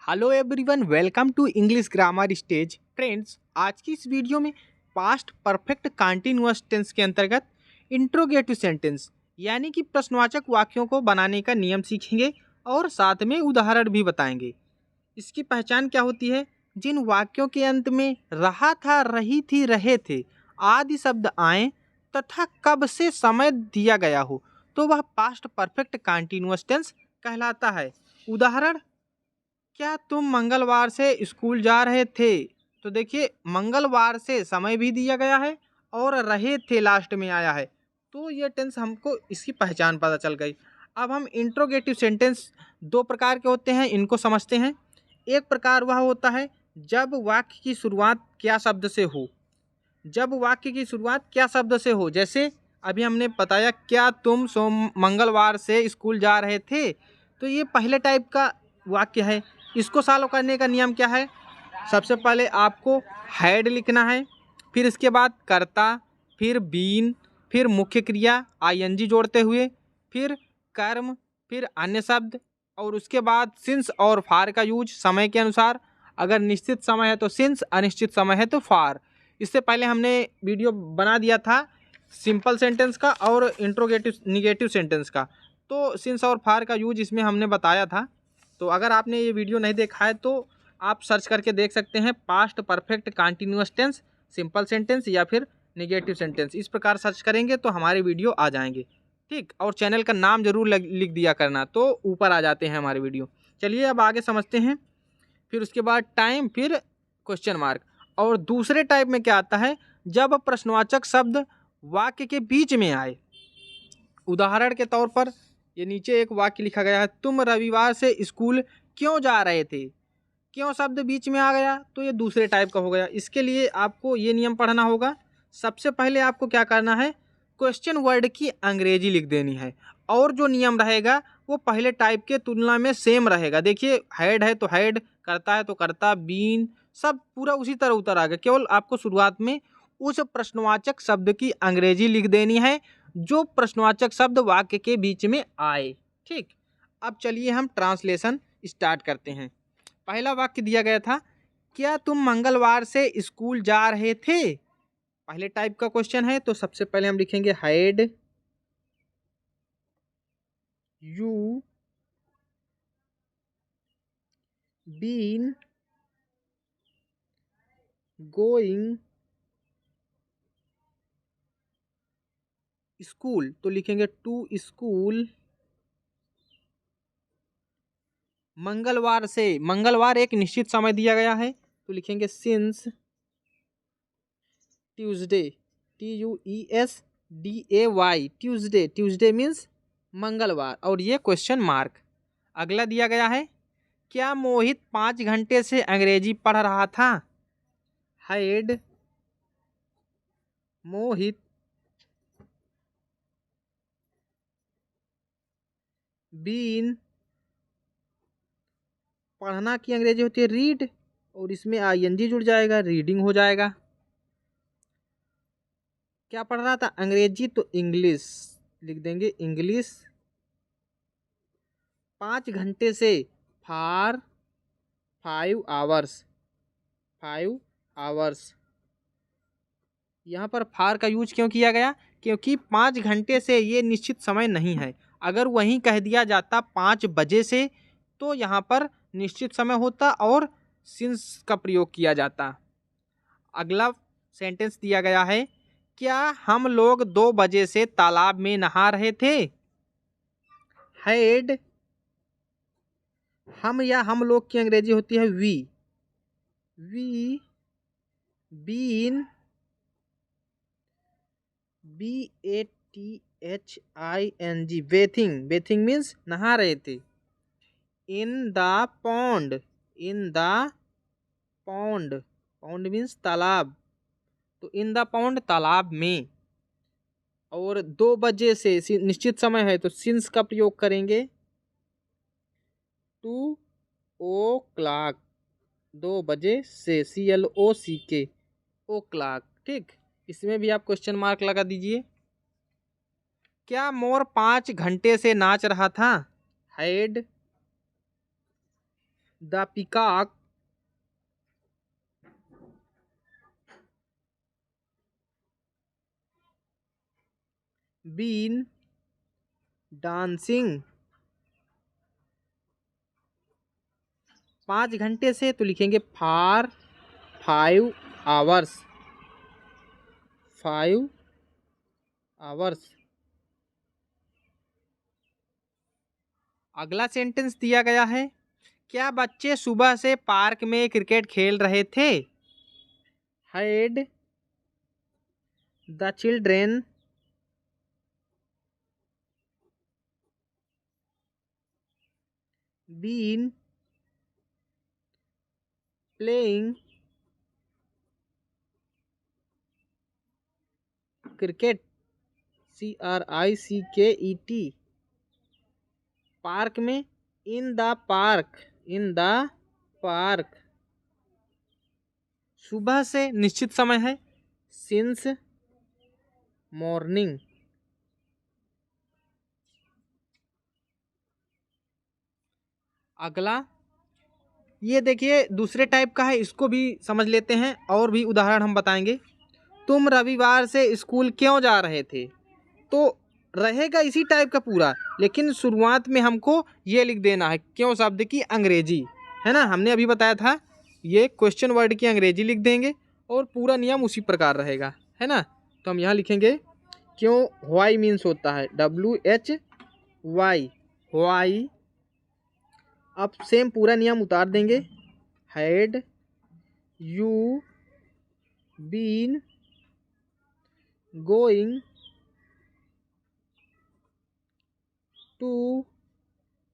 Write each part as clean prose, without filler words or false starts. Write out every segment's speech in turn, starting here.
Hello everyone, welcome to English grammar stage. Friends, आज की इस वीडियो में पास्ट परफेक्ट कंटीन्यूअस टेंस के अंतर्गत इंट्रोगेटिव सेंटेंस यानी कि प्रश्नवाचक वाक्यों को बनाने का नियम सीखेंगे और साथ में उदाहरण भी बताएंगे। इसकी पहचान क्या होती है? जिन वाक्यों के अंत में रहा था, रही थी, रहे थे आदि शब्द आए तथा कब से समय दिया गया हो तो वह पास्ट परफेक्ट कंटीन्यूअस टेंस कहलाता है। उदाहरण, क्या तुम मंगलवार से स्कूल जा रहे थे? तो देखिए, मंगलवार से समय भी दिया गया है और रहे थे लास्ट में आया है, तो ये टेंस हमको इसकी पहचान पता चल गई। अब हम इंट्रोगेटिव सेंटेंस दो प्रकार के होते हैं, इनको समझते हैं। एक प्रकार वह होता है जब वाक्य की शुरुआत क्या शब्द से हो। जब वाक्य की शुरुआत क्या शब्द से हो, जैसे अभी हमने बताया, क्या तुम मंगलवार से स्कूल जा रहे थे, तो ये पहले टाइप का वाक्य है। इसको सॉल्व करने का नियम क्या है? सबसे पहले आपको हैड लिखना है, फिर इसके बाद कर्ता, फिर बीन, फिर मुख्य क्रिया आईएनजी जोड़ते हुए, फिर कर्म, फिर अन्य शब्द, और उसके बाद सिंस और फार का यूज समय के अनुसार। अगर निश्चित समय है तो सिंस, अनिश्चित समय है तो फार। इससे पहले हमने वीडियो बना दिया था सिंपल सेंटेंस का और इंट्रोगेटिव निगेटिव सेंटेंस का, तो सिंस और फार का यूज इसमें हमने बताया था। तो अगर आपने ये वीडियो नहीं देखा है तो आप सर्च करके देख सकते हैं, past perfect continuous tense, simple sentence या फिर निगेटिव सेंटेंस। इस प्रकार सर्च करेंगे तो हमारे वीडियो आ जाएंगे, ठीक। और चैनल का नाम जरूर लिख दिया करना, तो ऊपर आ जाते हैं हमारे वीडियो। चलिए अब आगे समझते हैं। फिर उसके बाद टाइम, फिर क्वेश्चन मार्क। और दूसरे टाइप में क्या आता है? जब प्रश्नवाचक शब्द वाक्य के बीच में आए। उदाहरण के तौर पर ये नीचे एक वाक्य लिखा गया है, तुम रविवार से स्कूल क्यों जा रहे थे? क्यों शब्द बीच में आ गया तो ये दूसरे टाइप का हो गया। इसके लिए आपको ये नियम पढ़ना होगा। सबसे पहले आपको क्या करना है, क्वेश्चन वर्ड की अंग्रेजी लिख देनी है, और जो नियम रहेगा वो पहले टाइप के तुलना में सेम रहेगा। देखिए, हेड है तो हेड, करता है तो करता, बीन, सब पूरा उसी तरह उतर आ गया। केवल आपको शुरुआत में उस प्रश्नवाचक शब्द की अंग्रेजी लिख देनी है जो प्रश्नवाचक शब्द वाक्य के बीच में आए, ठीक। अब चलिए हम ट्रांसलेशन स्टार्ट करते हैं। पहला वाक्य दिया गया था, क्या तुम मंगलवार से स्कूल जा रहे थे? पहले टाइप का क्वेश्चन है, तो सबसे पहले हम लिखेंगे had you been going school, तो लिखेंगे टू स्कूल मंगलवार से। मंगलवार एक निश्चित समय दिया गया है, तो लिखेंगे since Tuesday, TUESDAY, Tuesday. Tuesday means मंगलवार, और ये क्वेश्चन मार्क। अगला दिया गया है, क्या मोहित 5 घंटे से अंग्रेजी पढ़ रहा था? हैड मोहित बीन, पढ़ना की अंग्रेजी होती है रीड, और इसमें आईएनजी जुड़ जाएगा, रीडिंग हो जाएगा। क्या पढ़ रहा था? अंग्रेजी, तो इंग्लिश लिख देंगे, इंग्लिश 5 घंटे से, फॉर 5 आवर्स, 5 आवर्स। यहाँ पर फार का यूज क्यों किया गया? क्योंकि 5 घंटे से ये निश्चित समय नहीं है। अगर वहीं कह दिया जाता 5 बजे से तो यहाँ पर निश्चित समय होता और सिंस का प्रयोग किया जाता। अगला सेंटेंस दिया गया है, क्या हम लोग 2 बजे से तालाब में नहा रहे थे? हैड, हम या हम लोग की अंग्रेजी होती है we been, BATHING, bathing. Bathing means नहा रहे थे। In the pond, in the pond, pond means तालाब, तो इन द पॉन्ड तालाब में। और 2 बजे से निश्चित समय है तो सिंस का प्रयोग करेंगे, 2 o'clock, 2 बजे से, CLOCK, ओ क्लाक, ठीक। इसमें भी आप क्वेश्चन मार्क लगा दीजिए। क्या मोर 5 घंटे से नाच रहा था? Had the peacock been dancing 5 घंटे से, तो लिखेंगे फॉर 5 आवर्स। 5 आवर्स। अगला सेंटेंस दिया गया है, क्या बच्चे सुबह से पार्क में क्रिकेट खेल रहे थे? Had the children been playing cricket CRICKET park में? In the park. सुबह से निश्चित समय है, सिंस मॉर्निंग। अगला ये देखिए दूसरे टाइप का है, इसको भी समझ लेते हैं और भी उदाहरण हम बताएंगे। तुम रविवार से स्कूल क्यों जा रहे थे? तो रहेगा इसी टाइप का पूरा, लेकिन शुरुआत में हमको ये लिख देना है क्यों शब्द की अंग्रेजी, है ना। हमने अभी बताया था ये क्वेश्चन वर्ड की अंग्रेजी लिख देंगे और पूरा नियम उसी प्रकार रहेगा, है ना। तो हम यहाँ लिखेंगे क्यों वाई मीन्स होता है WHY वाई। अब सेम पूरा नियम उतार देंगे, had you been going to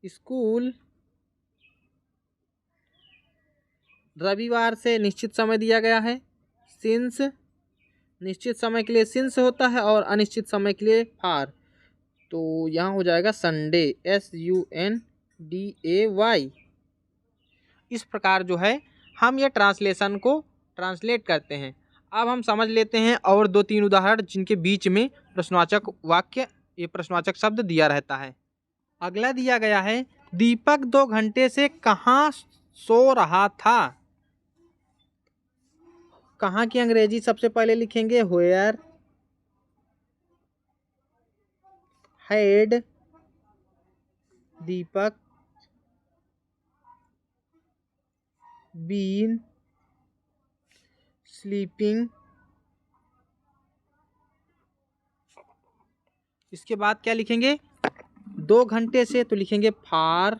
school. रविवार से निश्चित समय दिया गया है, सिंस निश्चित समय के लिए सिंस होता है और अनिश्चित समय के लिए फार, तो यहाँ हो जाएगा संडे SUNDAY। इस प्रकार जो है हम ये ट्रांसलेशन को ट्रांसलेट करते हैं। अब हम समझ लेते हैं और 2-3 उदाहरण जिनके बीच में प्रश्नवाचक वाक्य ये प्रश्नवाचक शब्द दिया रहता है। अगला दिया गया है, दीपक 2 घंटे से कहाँ सो रहा था? कहाँ की अंग्रेजी सबसे पहले लिखेंगे, where had Deepak been sleeping. इसके बाद क्या लिखेंगे, 2 घंटे से, तो लिखेंगे फॉर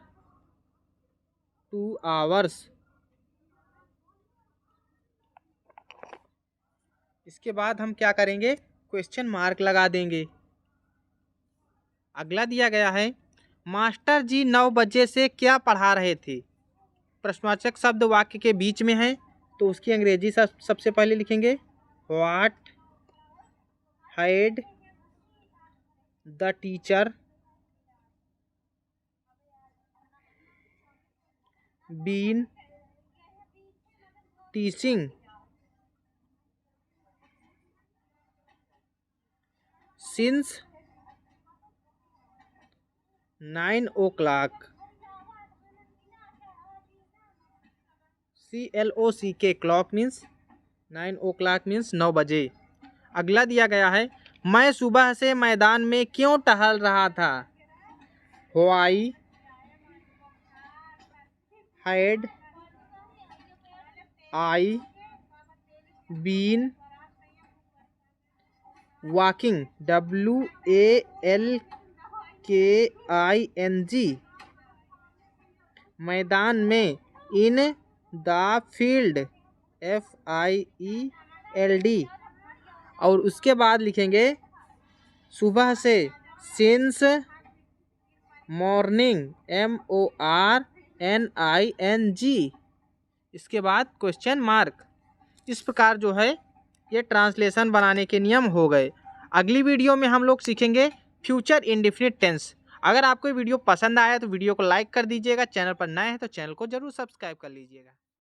2 आवर्स। इसके बाद हम क्या करेंगे, क्वेश्चन मार्क लगा देंगे। अगला दिया गया है, मास्टर जी 9 बजे से क्या पढ़ा रहे थे? प्रश्नवाचक शब्द वाक्य के बीच में है, तो उसकी अंग्रेजी सबसे पहले लिखेंगे, what had the teacher been teaching since 9 o'clock। CLOCK clock means 9 o'clock means 9 बजे। अगला दिया गया है, मैं सुबह से मैदान में क्यों टहल रहा था? Why had I been walking WALKING मैदान में, इन द फील्ड FIELD। और उसके बाद लिखेंगे सुबह से, सिंस मॉर्निंग MORNING। इसके बाद क्वेश्चन मार्क। इस प्रकार जो है ये ट्रांसलेशन बनाने के नियम हो गए। अगली वीडियो में हम लोग सीखेंगे फ्यूचर इंडेफिनिट टेंस। अगर आपको वीडियो पसंद आया तो वीडियो को लाइक कर दीजिएगा, चैनल पर नए हैं तो चैनल को जरूर सब्सक्राइब कर लीजिएगा।